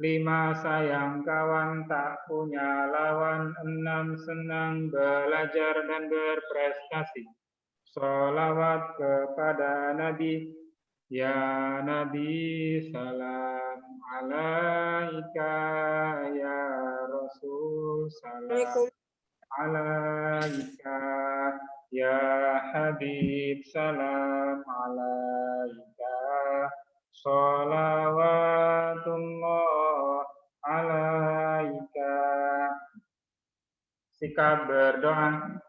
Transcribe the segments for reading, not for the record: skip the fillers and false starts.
5 sayang kawan tak punya lawan. 6 senang belajar dan berprestasi. Sholawat kepada Nabi. Ya Nabi salam alaika, ya Rasul salam alaika, ya Habib salam alaika. Sholawatullah alaika. Sikap berdoa.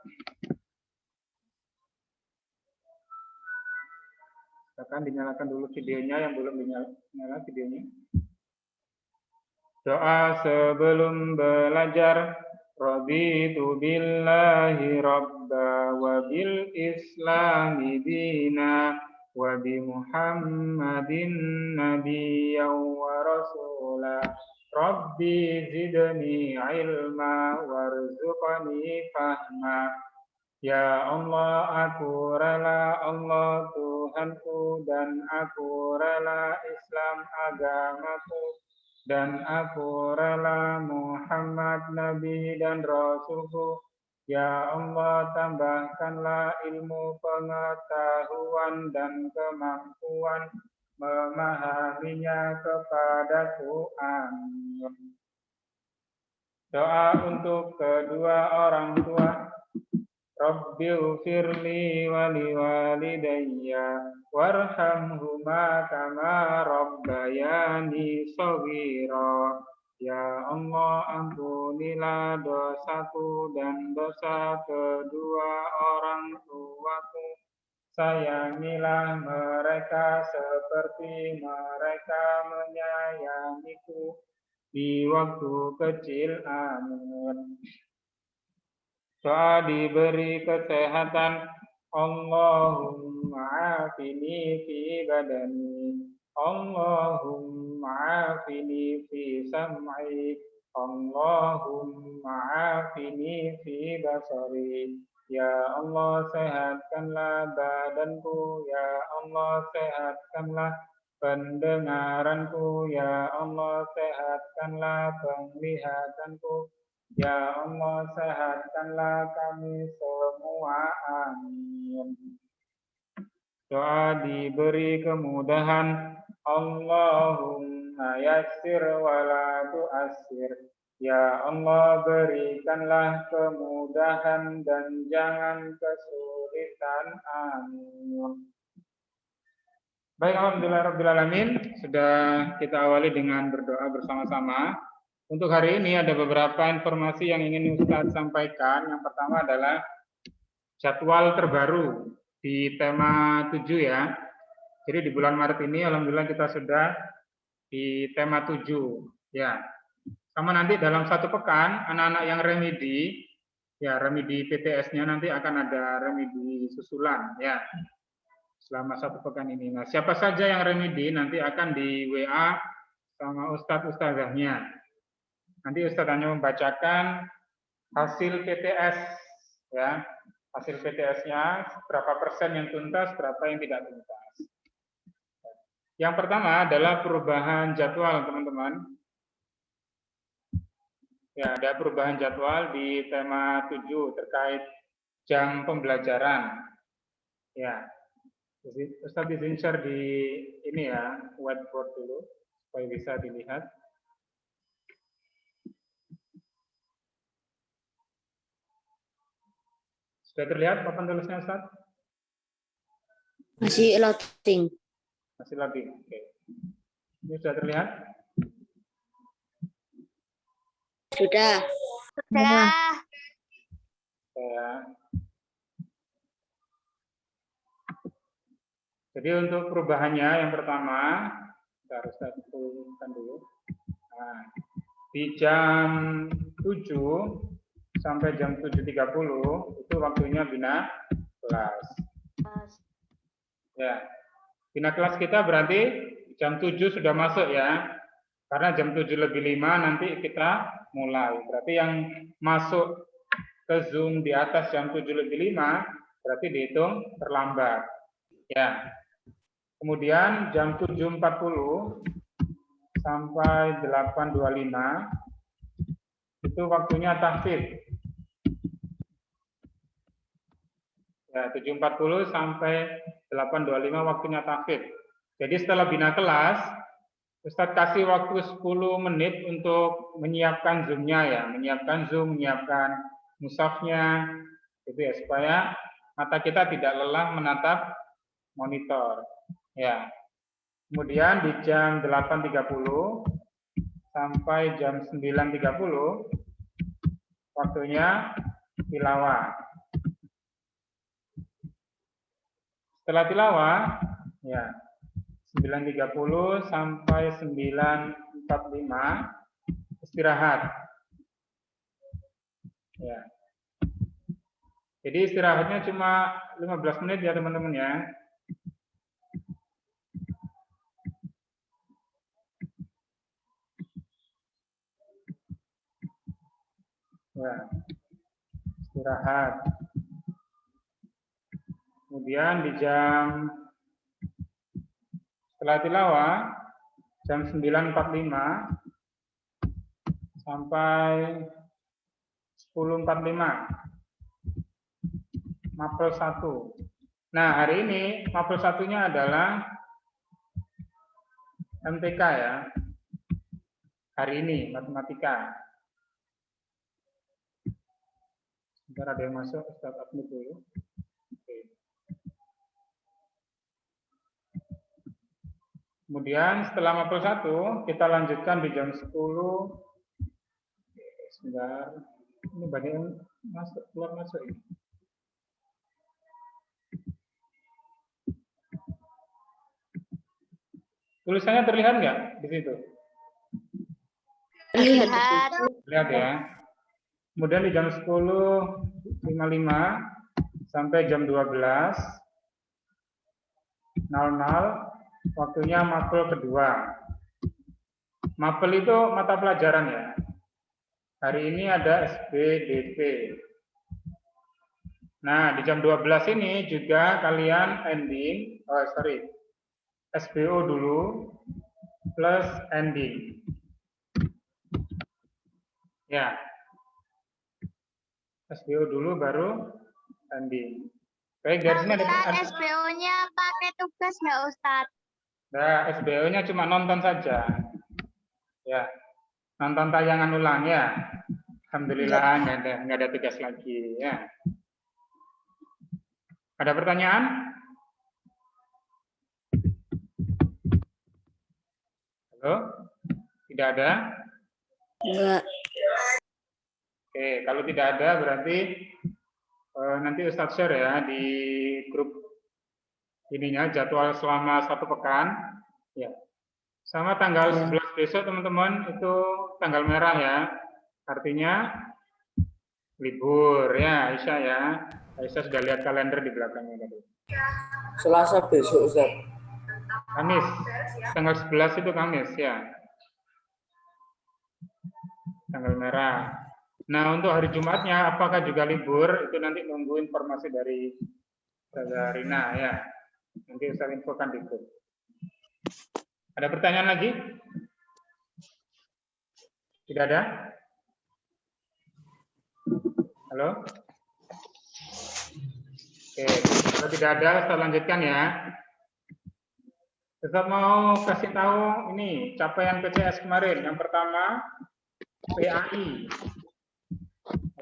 Silakan dinyalakan dulu videonya yang belum dinyala videonya. Doa sebelum belajar. Raditu billahi rabba wa bil islami dina wa bi Muhammadin nabiyyan wa rasula. Rabbi zidni ilma warzuqni fahma. Ya Allah, aku rela Allah Tuhanku, dan aku rela Islam agamaku, dan aku rela Muhammad Nabi dan Rasulku. Ya Allah, tambahkanlah ilmu pengetahuan dan kemampuan memahaminya kepadaku. Amin. Doa untuk kedua orang tua. Rabbighfirli wa liwalidayya warhamhuma kama rabbayani shaghira. Ya Allah, ampunilah dosaku dan dosa kedua orang tuaku. Sayangilah mereka seperti mereka menyayangiku di waktu kecil. Amin. Doa diberi kesehatan. Allahumma afini fi badani. Allahumma afini fi sam'i. Allahumma afini fi basari. Ya Allah, sehatkanlah badanku. Ya Allah, sehatkanlah pendengaranku. Ya Allah, sehatkanlah penglihatanku. Ya Allah, sehatkanlah kami semua. Amin. Doa diberi kemudahan. Allahumma yassir wa la tu'assir. Ya Allah, berikanlah kemudahan dan jangan kesulitan. Amin. Baik, alhamdulillahirrahmanirrahim. Sudah kita awali dengan berdoa bersama-sama. Untuk hari ini ada beberapa informasi yang ingin Ustadz sampaikan. Yang pertama adalah jadwal terbaru di tema 7 ya. Jadi di bulan Maret ini alhamdulillah kita sudah di tema 7 ya. Sama nanti dalam 1 pekan anak-anak yang remedi ya, remedi PTS-nya nanti akan ada remedi susulan ya. Selama 1 pekan ini. Nah, siapa saja yang remedi nanti akan di WA sama ustadz-ustazahnya. Nanti Ustadz hanya membacakan hasil PTS ya, hasil PTS-nya berapa persen yang tuntas, berapa yang tidak tuntas. Yang pertama adalah perubahan jadwal, teman-teman. Ya, ada perubahan jadwal di tema 7 terkait jam pembelajaran. Ya, Ustadz izin share di ini ya, whiteboard dulu supaya bisa dilihat. Sudah terlihat papan tulisnya, Ustaz? Masih loading. Masih loading. Oke. Ini sudah terlihat? Sudah. Sudah. Ya. Jadi untuk perubahannya yang pertama, kita harus tuliskan dulu. Nah, di jam 7 sampai jam 7.30 itu waktunya bina kelas. Ya, bina kelas kita berarti jam 7 sudah masuk ya. Karena jam 7:05 nanti kita mulai. Berarti yang masuk ke Zoom di atas jam 7:05 berarti dihitung terlambat. Ya. Kemudian jam 7.40 sampai 8.25 itu waktunya tahfidz. Ya, 7.40 sampai 8.25 waktunya tahfidz. Jadi setelah bina kelas, Ustadz kasih waktu 10 menit untuk menyiapkan Zoom-nya ya, menyiapkan Zoom, menyiapkan mushafnya, gitu ya, supaya mata kita tidak lelah menatap monitor. Ya. Kemudian di jam 8.30 sampai jam 9.30 waktunya tilawah. Setelah tilawah, ya 9.30 sampai 9.45 istirahat. Ya. Jadi istirahatnya cuma 15 menit ya teman-teman ya. Ya. Istirahat. Kemudian di jam setelah tilawah jam 9.45 sampai 10.45 mapel 1. Nah, hari ini mapel 1-nya adalah MTK ya. Hari ini matematika. Sebentar ada yang masuk, Ustaz admit dulu. Oke. Kemudian setelah mapel 1, kita lanjutkan di jam 10. Sebentar. Ini banyak yang masuk, keluar masuk ini. Tulisannya terlihat nggak di situ? Terlihat. Lihat ya. Kemudian di jam 10.55 sampai jam 12.00 waktunya mapel kedua. Mapel itu mata pelajaran ya. Hari ini ada SBDP. Nah, di jam 12 ini juga kalian SBO dulu plus ending. Ya. SBO dulu baru ending. Baik, dari sini ada SBO-nya pakai tugas nggak Ustadz? Nah, SBO-nya cuma nonton saja. Ya. Nonton tayangan ulang ya. Alhamdulillah nggak ada tugas lagi ya. Ada pertanyaan? Halo? Tidak ada? Enggak. Oke, kalau tidak ada berarti nanti Ustadz share ya di grup ininya jadwal selama 1 pekan. Ya. Sama tanggal 11 besok teman-teman itu tanggal merah ya. Artinya libur ya Aisyah ya. Aisyah sudah lihat kalender di belakangnya tadi. Selasa besok Ustaz. Kamis. Tanggal 11 itu Kamis ya. Tanggal merah. Nah, untuk hari Jumatnya apakah juga libur? Itu nanti nunggu informasi dari Rina ya. Nanti Ustaz infokan di grup. Ada pertanyaan lagi? Tidak ada? Halo? Oke, kalau tidak ada, Ustaz lanjutkan ya. Ustaz mau kasih tahu ini capaian PCS kemarin. Yang pertama, PAI.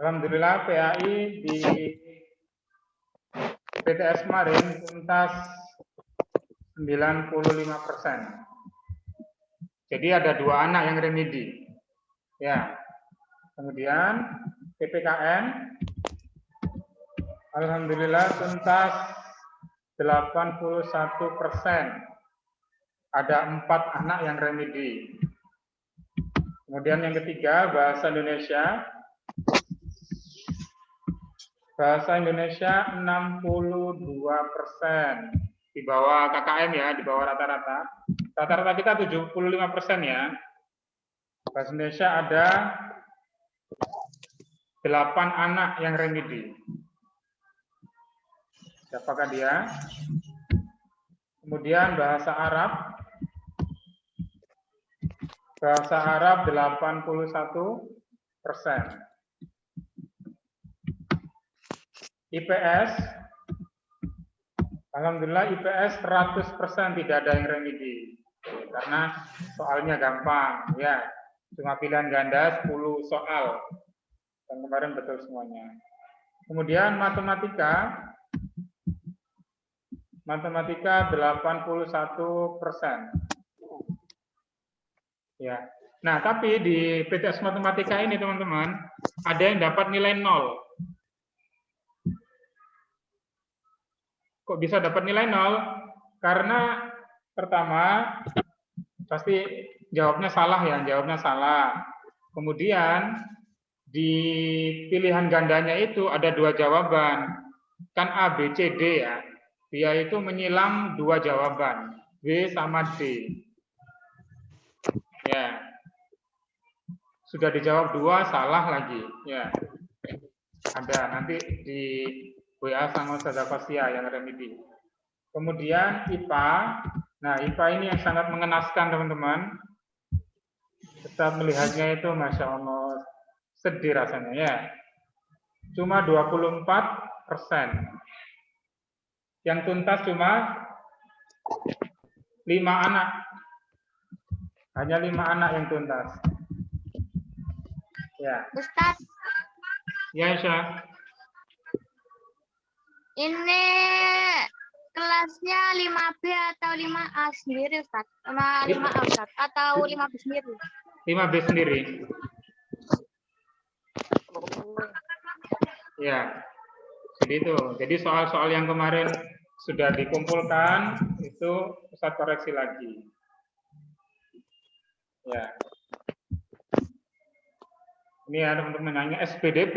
Alhamdulillah PAI di PTS kemarin tuntas 95%. Jadi ada 2 anak yang remedi. Ya. Kemudian PPKN alhamdulillah tuntas 81%. Ada 4 anak yang remedi. Kemudian yang ketiga bahasa Indonesia. Bahasa Indonesia 62%. Di bawah KKM ya, di bawah rata-rata. Rata-rata kita 75% ya. Bahasa Indonesia ada 8 anak yang remedi. Siapakah dia? Kemudian bahasa Arab Bahasa Arab 81%. IPS, alhamdulillah IPS 100% tidak ada yang remedi. Karena soalnya gampang, ya. Cuma pilihan ganda 10 soal. Dan kemarin betul semuanya. Kemudian matematika 81%. Ya. Nah, tapi di PTS matematika ini teman-teman, ada yang dapat nilai 0. Kok bisa dapat nilai 0? Karena pertama pasti jawabnya salah ya, jawabnya salah. Kemudian di pilihan gandanya itu ada 2 jawaban. Kan A, B, C, D ya. Dia itu menyilang 2 jawaban, B sama D. Ya. Sudah dijawab 2, salah lagi. Ya. Ada nanti di WA sama Ustazah Fasia yang remedi. Kemudian IPA. Nah, IPA ini yang sangat mengenaskan teman-teman. Ustaz melihatnya itu Masya Allah sedih rasanya ya. Cuma 24%. Yang tuntas cuma 5 anak. Hanya 5 anak yang tuntas. Ya. Ustaz, Ya, Isya. ini kelasnya 5B atau 5A sendiri, Ustaz? Sama 5A, Ustaz? Atau 5B sendiri? 5B sendiri. Ya. Jadi itu. Jadi soal-soal yang kemarin sudah dikumpulkan itu Ustaz koreksi lagi. Ya. Ini ada teman-teman nanya SPDP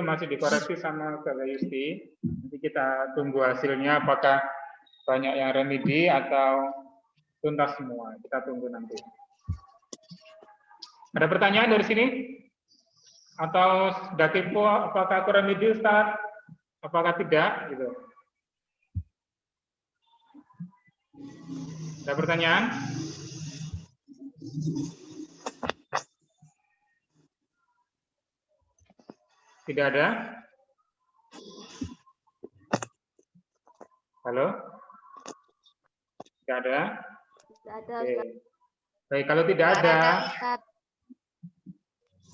masih dikoreksi sama Ustazah Yusti. Nanti kita tunggu hasilnya apakah banyak yang remedi atau tuntas semua. Kita tunggu nanti. Ada pertanyaan dari sini? Atau sudah kepo apakah aku remedi Ustaz? Apakah tidak? Gitu. Ada pertanyaan? Tidak ada? Halo? Tidak ada? Tidak ada, Oke. Ustaz. Baik, kalau tidak Tidak ada, ada, Ustaz.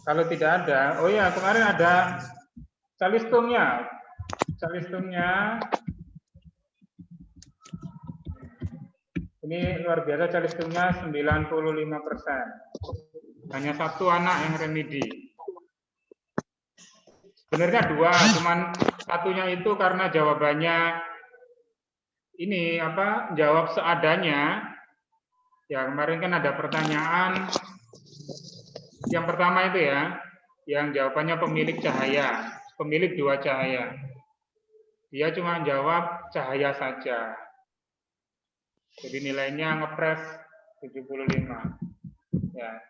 kalau tidak ada, oh ya kemarin ada calistumnya. Calistumnya ini luar biasa, calistumnya 95%. Hanya 1 anak yang remedi. Sebenarnya 2, cuman satunya itu karena jawabannya ini jawab seadanya. Ya, kemarin kan ada pertanyaan yang pertama itu ya, yang jawabannya pemilik cahaya, pemilik 2 cahaya. Dia cuma jawab cahaya saja. Jadi nilainya ngepres 75. Ya.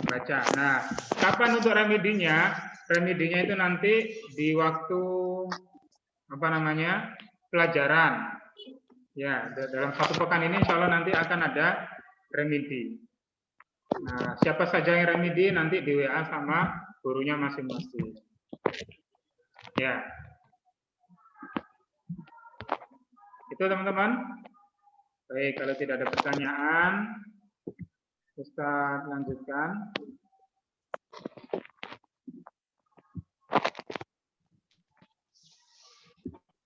Baca. Nah, kapan untuk remedinya? Remedinya itu nanti di waktu pelajaran. Ya, dalam 1 pekan ini insya Allah nanti akan ada remedi. Nah, siapa saja yang remedi nanti di WA sama gurunya masing-masing. Ya. Itu teman-teman. Baik, kalau tidak ada pertanyaan, Ustaz lanjutkan.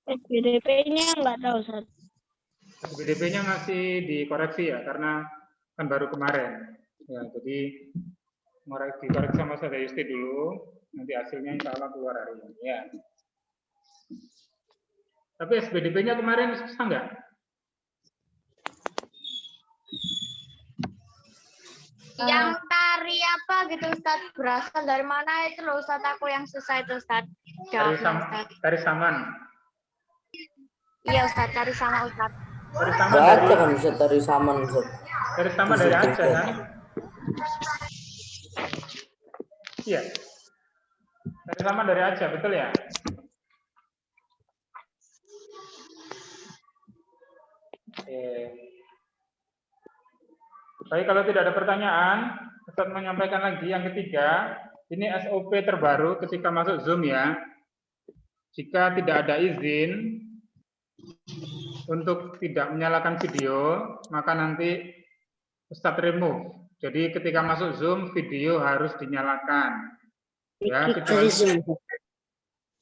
SPDP-nya nggak tahu, Ustaz. SPDP-nya masih dikoreksi ya, karena kan baru kemarin. Ya, jadi dikoreksi sama Ustazah Yusti dulu, nanti hasilnya insya Allah keluar hari ini. Ya. Tapi SPDP-nya kemarin susah nggak? Yang tari apa gitu, Ustaz? Berasal dari mana itu loh, Ustaz? Aku yang susah itu, Ustaz. Jawabnya, Ustaz. Tari saman. Iya, Ustaz. Tari sama, Ustaz. Tari saman Nggak dari ada kan Ustaz tari saman Ustaz. Tari saman dari Aceh kan? Iya. Tari saman dari Aceh, betul ya? Baik, kalau tidak ada pertanyaan, Ustaz menyampaikan lagi yang ketiga. Ini SOP terbaru ketika masuk Zoom ya. Jika tidak ada izin untuk tidak menyalakan video, maka nanti Ustadz remove. Jadi ketika masuk Zoom, video harus dinyalakan. Ya, kecuali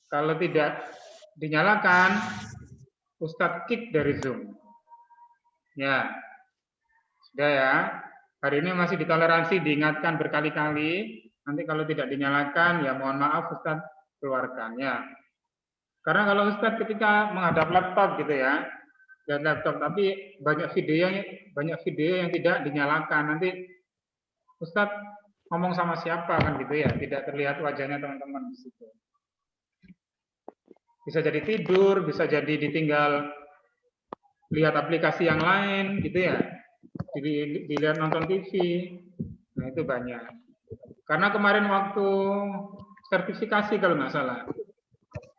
kalau tidak dinyalakan, Ustadz kick dari Zoom. Ya, sudah ya. Hari ini masih ditoleransi, diingatkan berkali-kali. Nanti kalau tidak dinyalakan, ya mohon maaf Ustadz keluarkan ya. Karena kalau Ustadz ketika menghadap laptop gitu ya, dan laptop tapi banyak video yang tidak dinyalakan. Nanti Ustadz ngomong sama siapa kan gitu ya, tidak terlihat wajahnya teman-teman di situ. Bisa jadi tidur, bisa jadi ditinggal lihat aplikasi yang lain gitu ya, dilihat nonton TV. Nah itu banyak. Karena kemarin waktu sertifikasi kalau nggak salah,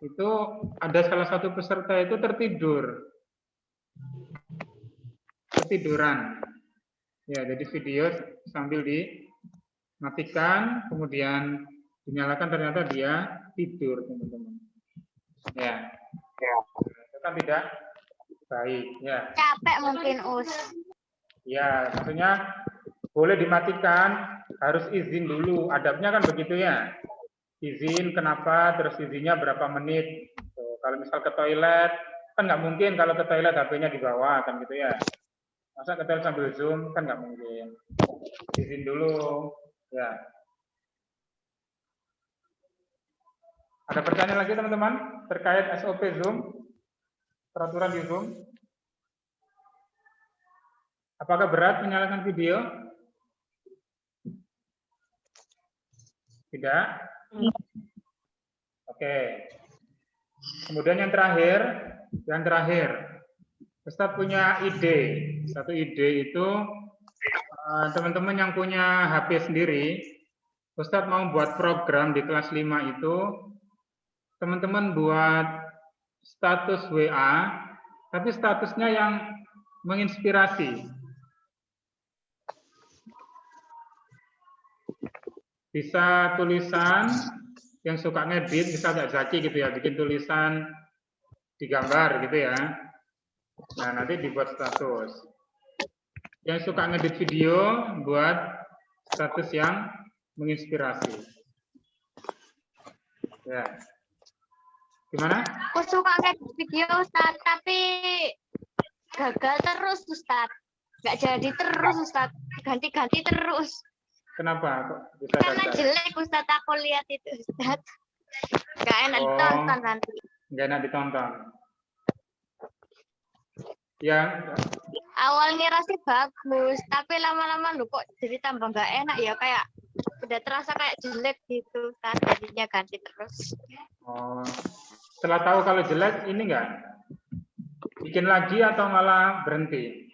itu ada salah satu peserta itu ketiduran. Ya, jadi video sambil dimatikan, kemudian dinyalakan, ternyata dia tidur, teman-teman. Ya, itu kan tidak baik. Ya. Capek mungkin Us. Ya, maksudnya boleh dimatikan, harus izin dulu. Adabnya kan begitu ya. Izin kenapa, terus izinnya berapa menit. Tuh, kalau misal ke toilet, kan nggak mungkin kalau ke toilet HP-nya dibawa, kan gitu ya. Masa ke toilet sambil Zoom, kan nggak mungkin. Izin dulu. Ya. Ada pertanyaan lagi teman-teman terkait SOP Zoom? Peraturan di Zoom? Apakah berat menyalakan video? Tidak? Oke. Kemudian yang terakhir, Ustadz punya ide. Satu ide itu teman-teman yang punya HP sendiri, Ustadz mau buat program di kelas 5 itu, teman-teman buat status WA, tapi statusnya yang menginspirasi. Bisa tulisan, yang suka ngedit, bisa nggak Zaki gitu ya, bikin tulisan di gambar gitu ya. Nah, nanti dibuat status. Yang suka ngedit video, buat status yang menginspirasi. Ya. Gimana? Aku suka ngedit video Ustaz, tapi gagal terus Ustaz. Nggak jadi terus Ustaz. Ganti-ganti terus. Kenapa kok bisa Karena gagal? jelek Ustaz, aku lihat itu Ustaz. Nggak enak ditonton nanti. Nggak enak ditonton. Ya, Awalnya rasanya bagus, tapi lama-lama lu kok jadi tambah nggak enak ya, kayak udah terasa kayak jelek gitu kan, jadinya ganti terus. oh, setelah tahu kalau jelek, ini nggak bikin lagi atau malah berhenti?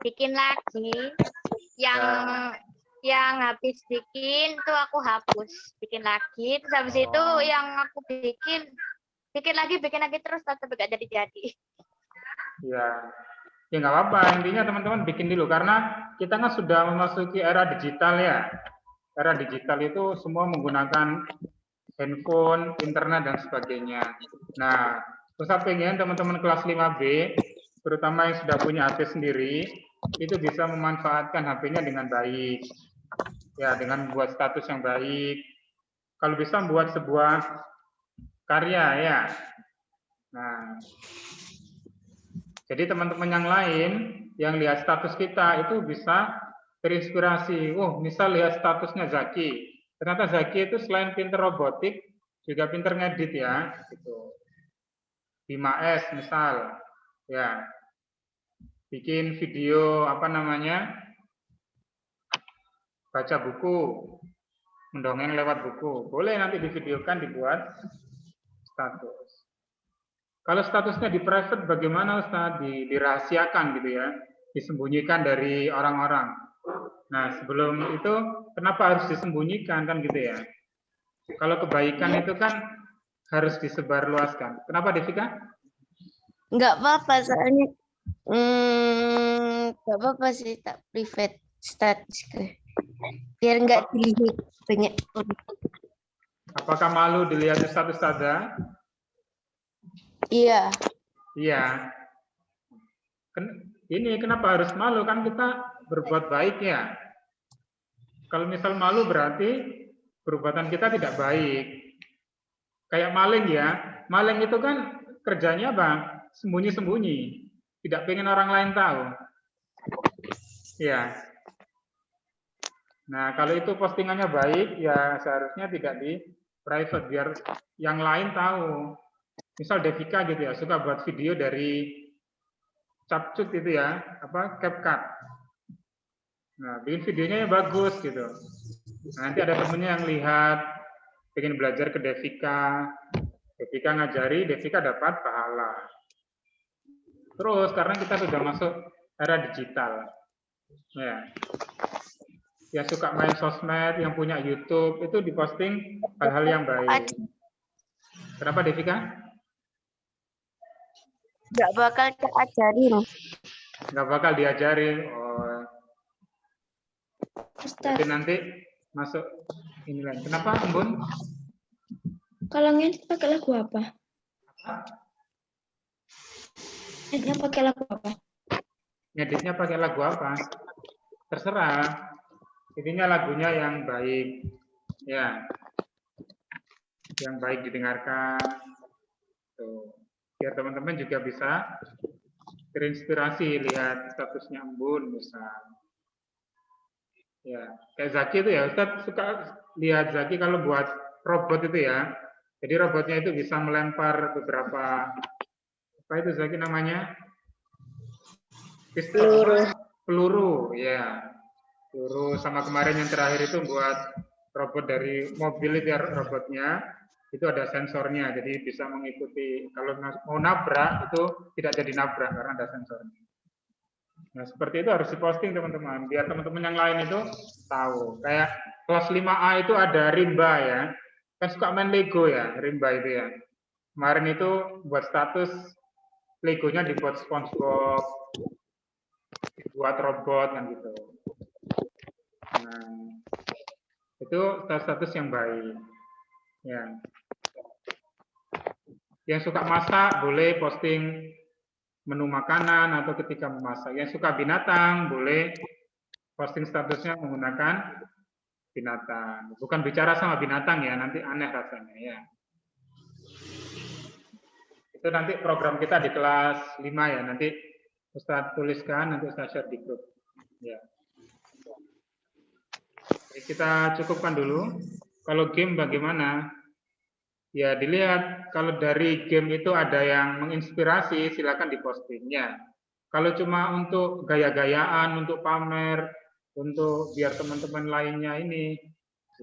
Bikin lagi, yang habis bikin tuh aku hapus, bikin lagi, terus habis itu yang aku bikin lagi terus tapi nggak jadi. Ya, ya nggak apa-apa. Intinya teman-teman bikin dulu karena kita kan sudah memasuki era digital ya. Era digital itu semua menggunakan handphone, internet dan sebagainya. Nah, Ustaz pengen teman-teman kelas 5B, terutama yang sudah punya HP sendiri, itu bisa memanfaatkan HP-nya dengan baik. Ya, dengan membuat status yang baik. Kalau bisa membuat sebuah karya ya. Nah, jadi teman-teman yang lain yang lihat status kita itu bisa terinspirasi. Oh, misal lihat statusnya Zaki. Ternyata Zaki itu selain pinter robotik juga pinter ngedit ya. Gitu. 5S misal, ya. Bikin video apa namanya? Baca buku, mendongeng lewat buku. Boleh nanti divideokan, dibuat status. Kalau statusnya di private bagaimana Ustaz? Dirahasiakan gitu ya, disembunyikan dari orang-orang. Nah sebelum itu kenapa harus disembunyikan kan gitu ya? Kalau kebaikan itu kan harus disebarluaskan. Kenapa Devika? Enggak apa-apa, soalnya Gak apa-apa sih, tak private status biar nggak dilihat banyak orang. Apakah malu dilihat status Ustazah? Iya. Iya. Ini kenapa harus malu? Kan kita berbuat baik ya. Kalau misal malu berarti perbuatan kita tidak baik. Kayak maling ya. Maling itu kan kerjanya apa? Sembunyi-sembunyi. Tidak pengen orang lain tahu. Ya. Nah, kalau itu postingannya baik, ya seharusnya tidak di private biar yang lain tahu. Misal Devika gitu ya, suka buat video dari capcut itu ya, CapCut. Nah, bikin videonya ya bagus gitu. Nah, nanti ada temennya yang lihat, pengen belajar ke Devika, Devika ngajari, Devika dapat pahala. Terus karena kita sudah masuk era digital, ya, yang suka main sosmed, yang punya YouTube itu diposting hal-hal yang baik. Kenapa Devika? Nggak bakal diajarin. Nggak bakal diajarin. Oh, jadi nanti masuk ini lagi. Kenapa, Embun? Kalau ngedit pakai lagu apa? Ngeditnya pakai lagu apa? Ngeditnya pakai lagu apa? Terserah. Intinya lagunya yang baik, ya, yang baik didengarkan. Tuh. Biar teman-teman juga bisa terinspirasi lihat statusnya Embun misal. Ya, kayak Zaki itu ya, Ustadz suka lihat Zaki kalau buat robot itu ya. Jadi robotnya itu bisa melempar beberapa apa itu Zaki namanya? Pistol, peluru, ya. Peluru sama kemarin yang terakhir itu buat robot dari mobil itu ya, robotnya itu ada sensornya, jadi bisa mengikuti kalau mau nabrak itu tidak jadi nabrak karena ada sensornya. Nah, seperti itu harus diposting teman-teman, biar teman-teman yang lain itu tahu. Kayak kelas 5A itu ada Rimba ya, kan suka main Lego ya, Rimba itu ya. Kemarin itu buat status Legonya dibuat SpongeBob, dibuat robot kan gitu. Nah, itu status yang baik. Ya. Yang suka masak boleh posting menu makanan atau ketika memasak. Yang suka binatang boleh posting statusnya menggunakan binatang. Bukan bicara sama binatang ya, nanti aneh rasanya ya. Itu nanti program kita di kelas 5 ya, nanti Ustadz tuliskan, nanti Ustadz share di grup. Ya. Oke, kita cukupkan dulu. Kalau game bagaimana? Ya dilihat, kalau dari game itu ada yang menginspirasi, silakan dipostingnya. Kalau cuma untuk gaya-gayaan, untuk pamer, untuk biar teman-teman lainnya ini,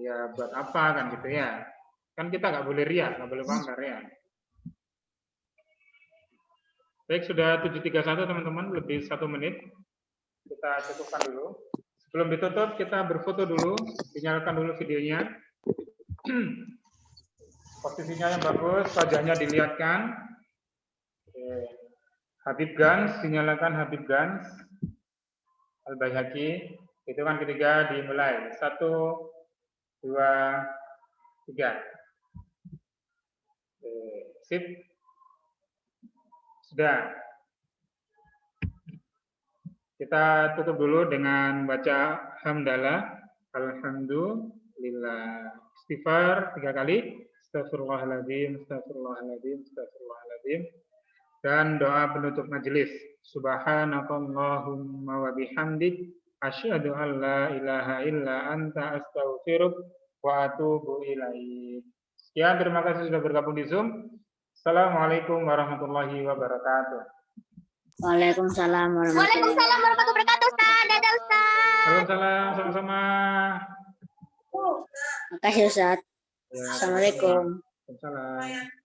ya buat apa kan gitu ya. Kan kita nggak boleh riak, nggak boleh pamer ya. Baik, sudah 7.31 teman-teman, lebih 1 menit. Kita cukupkan dulu. Sebelum ditutup, kita berfoto dulu, dinyalakan dulu videonya. Posisinya yang bagus, wajahnya dilihatkan. Habib Gans, dinyalakan Habib Gans. Al-Baihaqi, itu kan ketiga dimulai. 1, 2, 3. Sip. Sudah. Kita tutup dulu dengan baca hamdalah. Alhamdulillah. Istighfar 3 kali. Astagfirullahaladzim, astagfirullahaladzim, astagfirullahaladzim. Dan doa penutup majelis. Subhanakallahumma wa bihamdik. Asyhadu an la ilaha illa anta astaghfiruk wa atubu ilaik. Sekian, terima kasih sudah bergabung di Zoom. Assalamualaikum warahmatullahi wabarakatuh. Waalaikumsalam warahmatullahi Waalaikumsalam warahmatullahi wabarakatuh, Ustaz. Dadah, Ustaz. Salam-salam, sama-sama. Makasih Ustaz. Ya, Assalamualaikum. Waalaikumsalam.